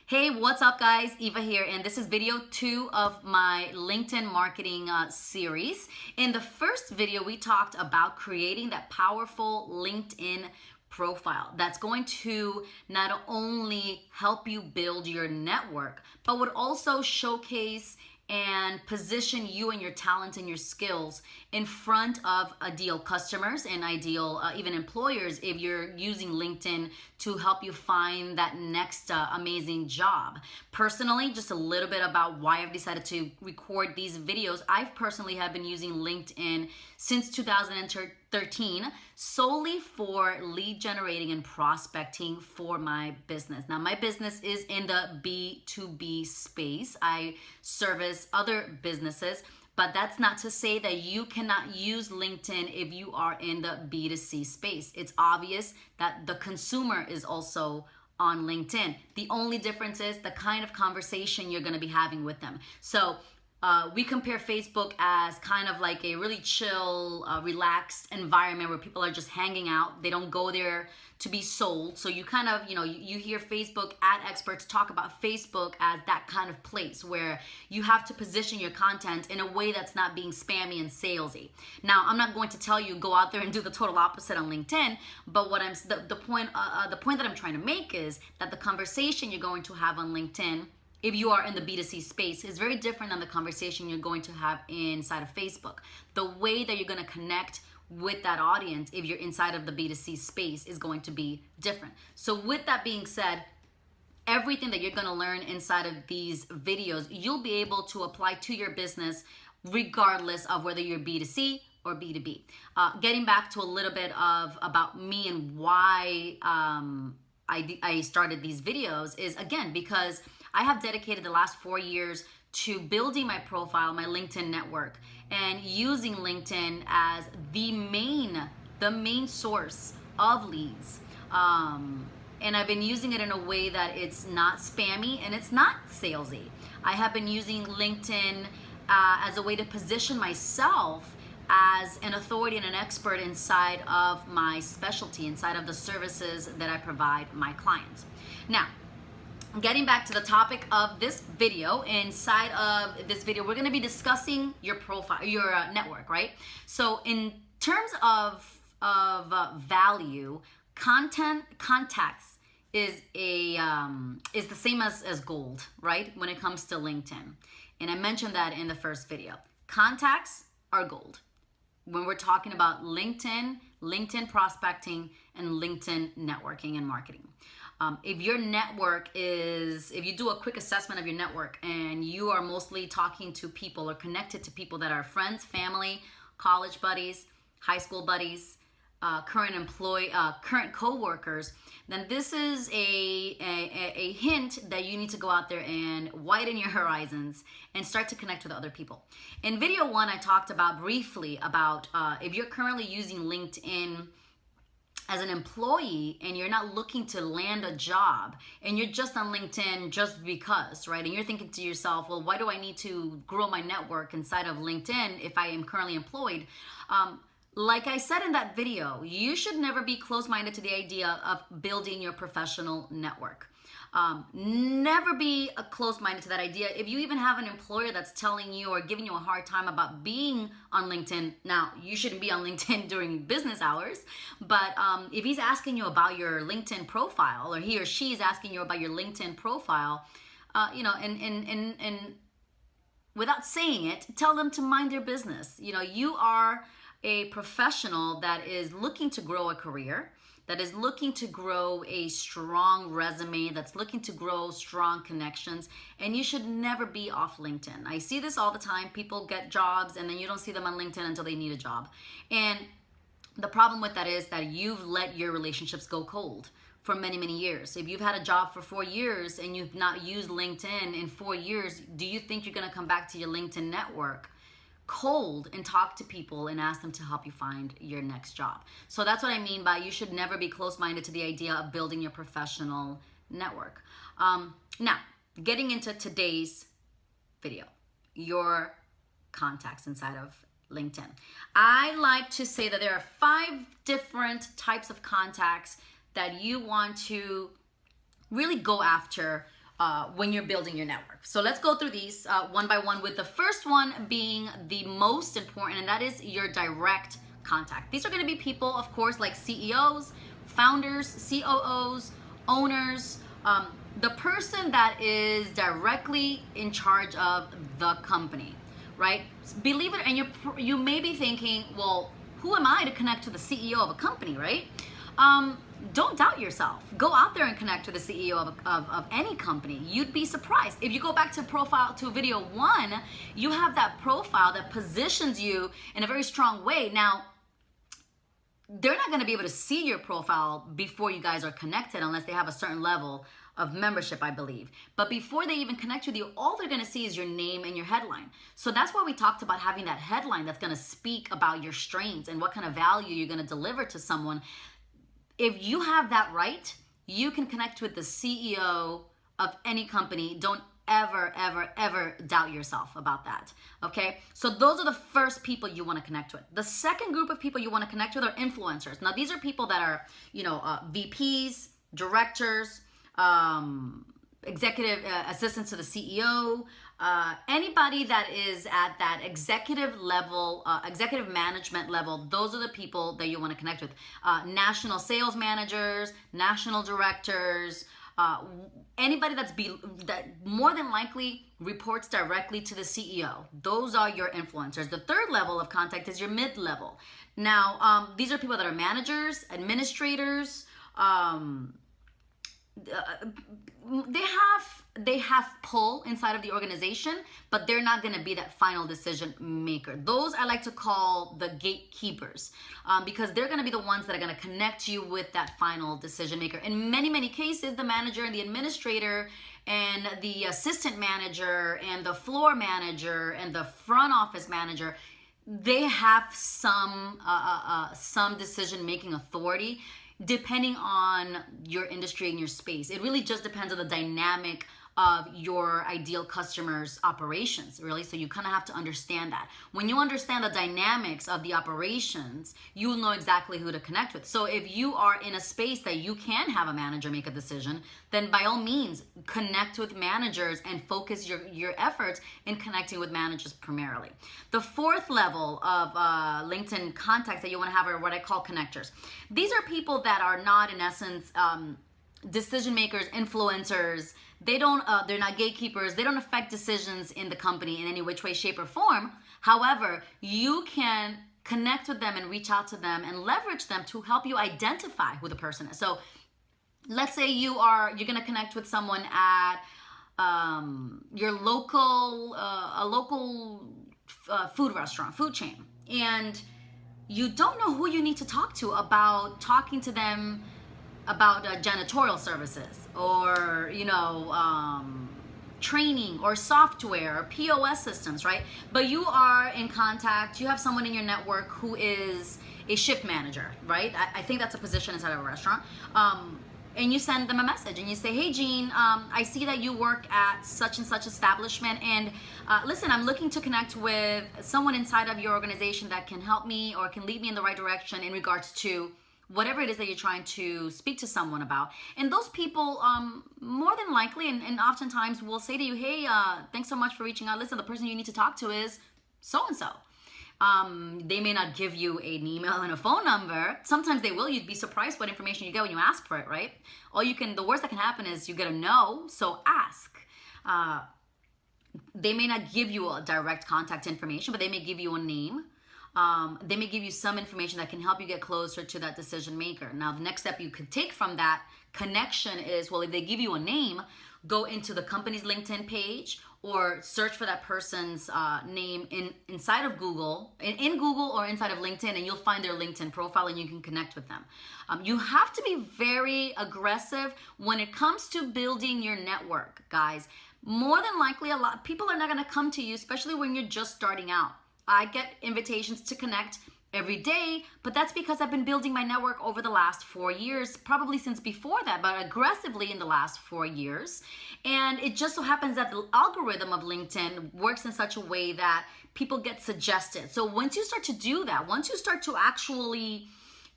Hey, what's up guys? Eva here, and this is video 2 of my LinkedIn marketing series. In the first video, we talked about creating that powerful LinkedIn profile that's going to not only help you build your network, but would also showcase and position you and your talents and your skills in front of ideal customers and ideal even employers if you're using LinkedIn to help you find that next amazing job. Personally, just a little bit about why I've decided to record these videos. I personally have been using LinkedIn since 2013 solely for lead generating and prospecting for my business. Now, my business is in the B2B space. I service other businesses, but that's not to say that you cannot use LinkedIn if you are in the B2C space. It's obvious that the consumer is also on LinkedIn. The only difference is the kind of conversation you're going to be having with them. So we compare Facebook as kind of like a really chill, relaxed environment where people are just hanging out. They don't go there to be sold. So you kind of, you hear Facebook ad experts talk about Facebook as that kind of place where you have to position your content in a way that's not being spammy and salesy. Now, I'm not going to tell you go out there and do the total opposite on LinkedIn, but what the point that I'm trying to make is that the conversation you're going to have on LinkedIn, if you are in the B2C space, is very different than the conversation you're going to have inside of Facebook. The way that you're going to connect with that audience if you're inside of the B2C space is going to be different. So with that being said, everything that you're going to learn inside of these videos, you'll be able to apply to your business regardless of whether you're B2C or B2B. Getting back to a little bit about me and why I started these videos is, again, because I have dedicated the last 4 years to building my profile, my LinkedIn network, and using LinkedIn as the main source of leads. And I've been using it in a way that it's not spammy and it's not salesy. I have been using LinkedIn as a way to position myself as an authority and an expert inside of my specialty, inside of the services that I provide my clients. Now, getting back to the topic of this video, inside of this video, we're going to be discussing your profile, your network, right? So in terms of value, contacts is the same as gold, right? When it comes to LinkedIn. And I mentioned that in the first video. Contacts are gold when we're talking about LinkedIn prospecting, and LinkedIn networking and marketing. If your network if you do a quick assessment of your network and you are mostly talking to people or connected to people that are friends, family, college buddies, high school buddies, current co-workers, then this is a hint that you need to go out there and widen your horizons and start to connect with other people. In video 1, I talked briefly about if you're currently using LinkedIn as an employee and you're not looking to land a job and you're just on LinkedIn just because, right? And you're thinking to yourself, well, why do I need to grow my network inside of LinkedIn if I am currently employed? Like I said in that video, you should never be closed-minded to the idea of building your professional network. Never be closed-minded to that idea. If you even have an employer that's telling you or giving you a hard time about being on LinkedIn, now you shouldn't be on LinkedIn during business hours, but if he's asking you about your LinkedIn profile, or he or she is asking you about your LinkedIn profile, and without saying it, tell them to mind their business. You are a professional that is looking to grow a career, that is looking to grow a strong resume, that's looking to grow strong connections, and you should never be off LinkedIn. I see this all the time. People get jobs and then you don't see them on LinkedIn until they need a job. And the problem with that is that you've let your relationships go cold for many, many years. If you've had a job for 4 years and you've not used LinkedIn in 4 years, do you think you're gonna come back to your LinkedIn network cold and talk to people and ask them to help you find your next job? So that's what I mean by you should never be closed-minded to the idea of building your professional network. Now, getting into today's video, your contacts inside of LinkedIn. I like to say that there are 5 different types of contacts that you want to really go after when you're building your network. So let's go through these one by one, with the first one being the most important, and that is your direct contact. These are going to be people, of course, like CEOs, founders, COOs, owners, the person that is directly in charge of the company, right? Believe it, and you may be thinking, well, who am I to connect to the CEO of a company, right? Don't doubt yourself. Go out there and connect to the CEO of any company. You'd be surprised. If you go back to video 1, you have that profile that positions you in a very strong way. Now, they're not going to be able to see your profile before you guys are connected unless they have a certain level of membership, I believe. But before they even connect with you, all they're going to see is your name and your headline. So that's why we talked about having that headline that's going to speak about your strengths and what kind of value you're going to deliver to someone. If you have that right, you can connect with the CEO of any company. Don't ever, ever, ever doubt yourself about that, okay? So those are the first people you want to connect with. The second group of people you want to connect with are influencers. Now, these are people that are, VPs, directors, executive assistants to the CEO, anybody that is at that executive level, executive management level. Those are the people that you want to connect with. National sales managers, national directors, anybody that more than likely reports directly to the CEO. Those are your influencers. The third level of contact is your mid-level. Now, these are people that are managers, administrators, they have pull inside of the organization, but they're not going to be that final decision maker. Those I like to call the gatekeepers, because they're going to be the ones that are going to connect you with that final decision maker. In many cases, the manager and the administrator and the assistant manager and the floor manager and the front office manager, they have some decision making authority, depending on your industry and your space. It really just depends on the dynamic of your ideal customer's operations, really. So you kind of have to understand that. When you understand the dynamics of the operations, you'll know exactly who to connect with. So if you are in a space that you can have a manager make a decision, then by all means, connect with managers and focus your efforts in connecting with managers primarily. The fourth level of LinkedIn contacts that you want to have are what I call connectors. These are people that are not, in essence, decision makers, influencers. They're not gatekeepers. They don't affect decisions in the company in any which way, shape, or form. However, you can connect with them and reach out to them and leverage them to help you identify who the person is. So let's say you're going to connect with someone at your local food restaurant, food chain, and you don't know who you need to talk to about talking to them about janitorial services or, training or software or POS systems, right? But you are in contact, you have someone in your network who is a shift manager, right? I think that's a position inside of a restaurant. And you send them a message and you say, hey, Jean, I see that you work at such and such establishment. And listen, I'm looking to connect with someone inside of your organization that can help me or can lead me in the right direction in regards to whatever it is that you're trying to speak to someone about. And those people, more than likely, and oftentimes will say to you, hey, thanks so much for reaching out. Listen, the person you need to talk to is so-and-so. They may not give you an email and a phone number. Sometimes they will. You'd be surprised what information you get when you ask for it, right? The worst that can happen is you get a no, so ask. They may not give you a direct contact information, but they may give you a name. They may give you some information that can help you get closer to that decision maker. Now, the next step you could take from that connection is, well, if they give you a name, go into the company's LinkedIn page or search for that person's name inside of Google, in Google or inside of LinkedIn, and you'll find their LinkedIn profile and you can connect with them. You have to be very aggressive when it comes to building your network, guys. More than likely, a lot of people are not going to come to you, especially when you're just starting out. I get invitations to connect every day, but that's because I've been building my network over the last 4 years, probably since before that, but aggressively in the last 4 years. And it just so happens that the algorithm of LinkedIn works in such a way that people get suggested. So once you start to do that, once you start to actually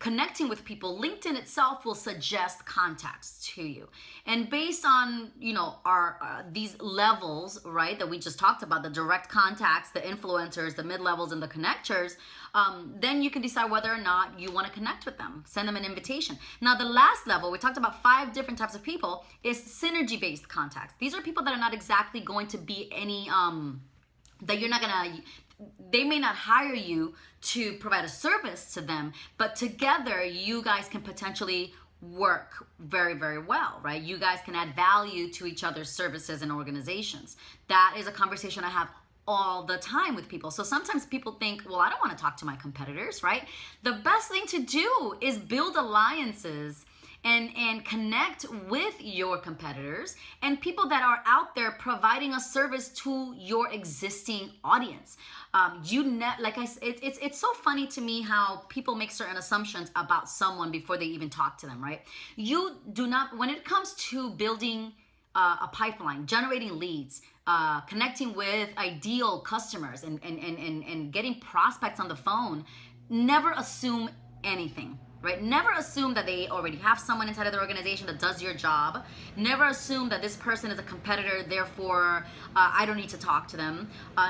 connecting with people, LinkedIn itself will suggest contacts to you. And based on, our these levels, right, that we just talked about, the direct contacts, the influencers, the mid-levels, and the connectors, then you can decide whether or not you want to connect with them. Send them an invitation. Now, the last level, we talked about 5 different types of people, is synergy-based contacts. These are people that are not exactly going to be any, that you're not going to, they may not hire you to provide a service to them, but together you guys can potentially work very, very well, right? You guys can add value to each other's services and organizations. That is a conversation I have all the time with people. So sometimes people think, well, I don't want to talk to my competitors, right? The best thing to do is build alliances and connect with your competitors and people that are out there providing a service to your existing audience. Like I said, it's so funny to me how people make certain assumptions about someone before they even talk to them, right? You do not, when it comes to building a pipeline, generating leads, connecting with ideal customers and getting prospects on the phone, never assume anything. Right? Never assume that they already have someone inside of the organization that does your job. Never assume that this person is a competitor, therefore I don't need to talk to them.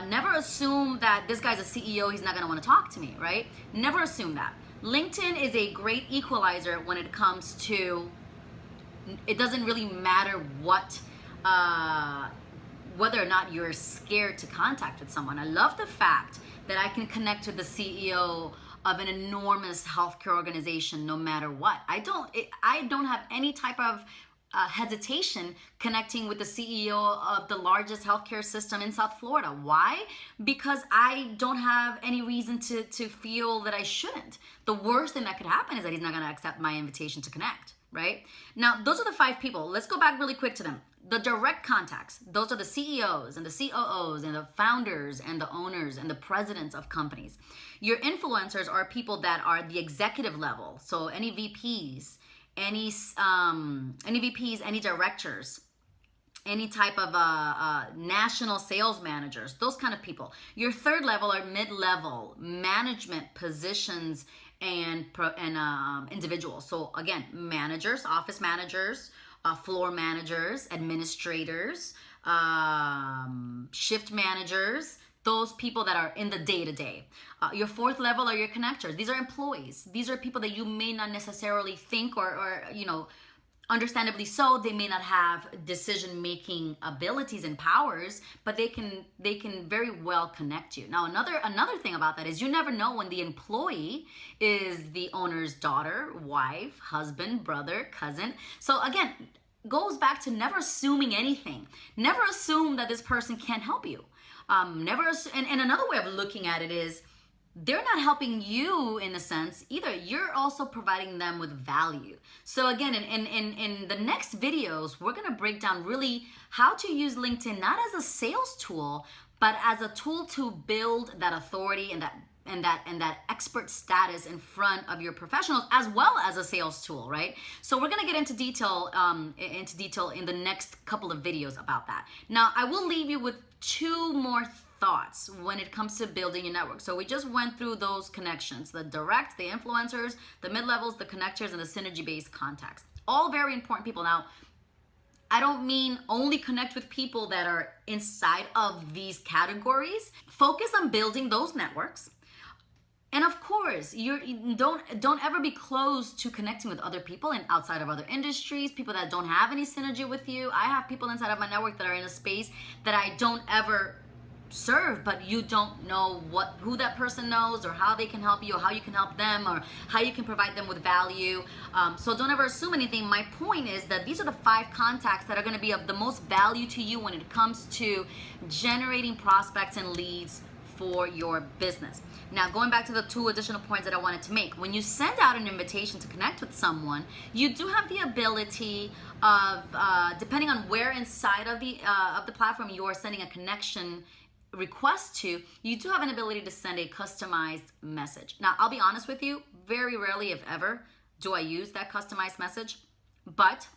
Never assume that this guy's a CEO, he's not going to want to talk to me, right? Never assume that. LinkedIn is a great equalizer when it comes to, it doesn't really matter what, whether or not you're scared to contact with someone. I love the fact that I can connect with the CEO of an enormous healthcare organization no matter what. I don't have any type of hesitation connecting with the CEO of the largest healthcare system in South Florida. Why? Because I don't have any reason to feel that I shouldn't. The worst thing that could happen is that he's not going to accept my invitation to connect, right? Now, those are the 5 people. Let's go back really quick to them. The direct contacts, those are the CEOs and the COOs and the founders and the owners and the presidents of companies. Your influencers are people that are the executive level. So any VPs, any directors, any type of national sales managers, those kind of people. Your third level are mid-level management positions and individuals. So again, managers, office managers, floor managers, administrators, shift managers, those people that are in the day-to-day. Your fourth level are your connectors. These are employees. These are people that you may not necessarily think or understandably so, they may not have decision-making abilities and powers, but they can very well connect you. Now, another thing about that is you never know when the employee is the owner's daughter, wife, husband, brother, cousin. So again, goes back to never assuming anything. Never assume that this person can't help you. And another way of looking at it is, they're not helping you in a sense either. You're also providing them with value. So again, in the next videos, we're gonna break down really how to use LinkedIn, not as a sales tool, but as a tool to build that authority and that expert status in front of your professionals, as well as a sales tool, right? So we're gonna get into detail in the next couple of videos about that. Now, I will leave you with 2 more thoughts when it comes to building your network. So we just went through those connections, the direct, the influencers, the mid-levels, the connectors, and the synergy-based contacts. All very important people. Now, I don't mean only connect with people that are inside of these categories. Focus on building those networks. And of course, you don't ever be closed to connecting with other people and outside of other industries, people that don't have any synergy with you. I have people inside of my network that are in a space that I don't ever serve, but you don't know who that person knows or how they can help you or how you can help them or how you can provide them with value. So don't ever assume anything. My point is that these are the 5 contacts that are going to be of the most value to you when it comes to generating prospects and leads for your business. Now, going back to the 2 additional points that I wanted to make. When you send out an invitation to connect with someone, you do have the ability of, depending on where inside of the platform you are sending a connection request to, you do have an ability to send a customized message. Now, I'll be honest with you, very rarely, if ever, do I use that customized message. But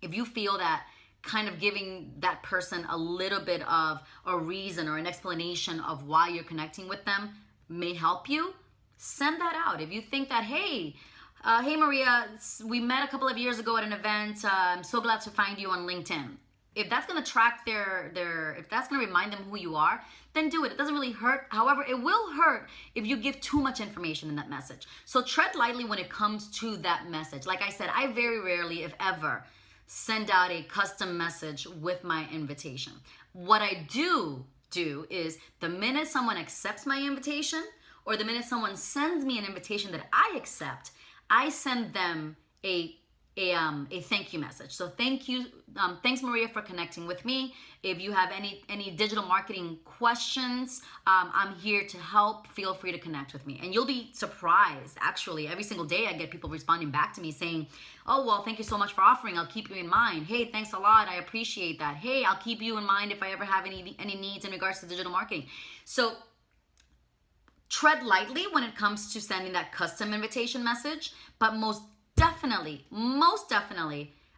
if you feel that kind of giving that person a little bit of a reason or an explanation of why you're connecting with them may help you, send that out. If you think that, hey, hey Maria, we met a couple of years ago at an event. I'm so glad to find you on LinkedIn. If that's going to track if that's going to remind them who you are, then do it. It doesn't really hurt. However, it will hurt if you give too much information in that message. So tread lightly when it comes to that message. Like I said, I very rarely, if ever, send out a custom message with my invitation. What I do is the minute someone accepts my invitation or the minute someone sends me an invitation that I accept, I send them a thank you message. So thank you, thanks Maria for connecting with me. If you have any digital marketing questions, I'm here to help. Feel free to connect with me. And you'll be surprised, actually, every single day I get people responding back to me saying, oh, well, thank you so much for offering. I'll keep you in mind. Hey, thanks a lot. I appreciate that. Hey, I'll keep you in mind if I ever have any needs in regards to digital marketing. So tread lightly when it comes to sending that custom invitation message, but most definitely,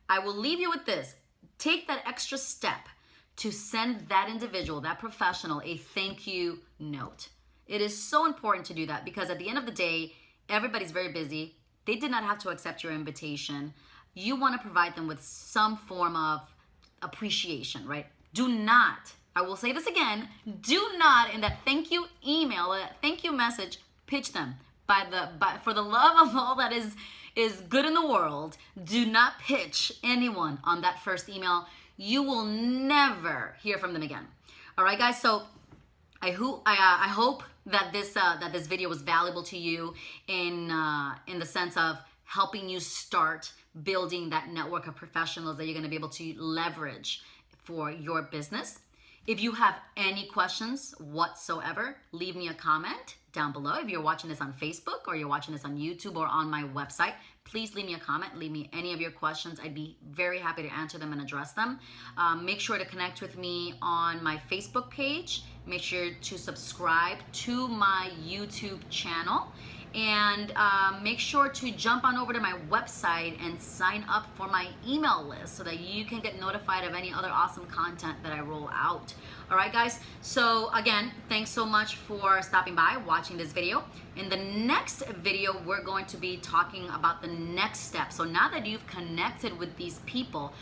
I will leave you with this. Take that extra step to send that individual, that professional, a thank you note. It is so important to do that because at the end of the day, everybody's very busy. They did not have to accept your invitation. You want to provide them with some form of appreciation, right? Do not, I will say this again, do not in that thank you email, that thank you message, pitch them. For the love of all that is good in the world, do not pitch anyone on that first email. You will never hear from them again. All right, guys. So I hope that this video was valuable to you in the sense of helping you start building that network of professionals that you're going to be able to leverage for your business. If you have any questions whatsoever, leave me a comment down below. If you're watching this on Facebook or you're watching this on YouTube or on my website, please leave me a comment. Leave me any of your questions. I'd be very happy to answer them and address them. Make sure to connect with me on my Facebook page. Make sure to subscribe to my YouTube channel. And make sure to jump on over to my website and sign up for my email list so that you can get notified of any other awesome content that I roll out. All right, guys. So again, thanks so much for stopping by, watching this video. In the next video, we're going to be talking about the next step. So now that you've connected with these people,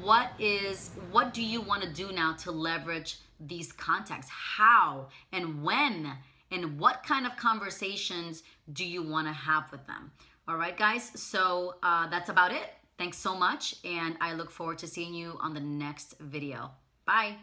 what do you want to do now to leverage these contacts? How and when? And what kind of conversations do you want to have with them? All right, guys. So that's about it. Thanks so much. And I look forward to seeing you on the next video. Bye.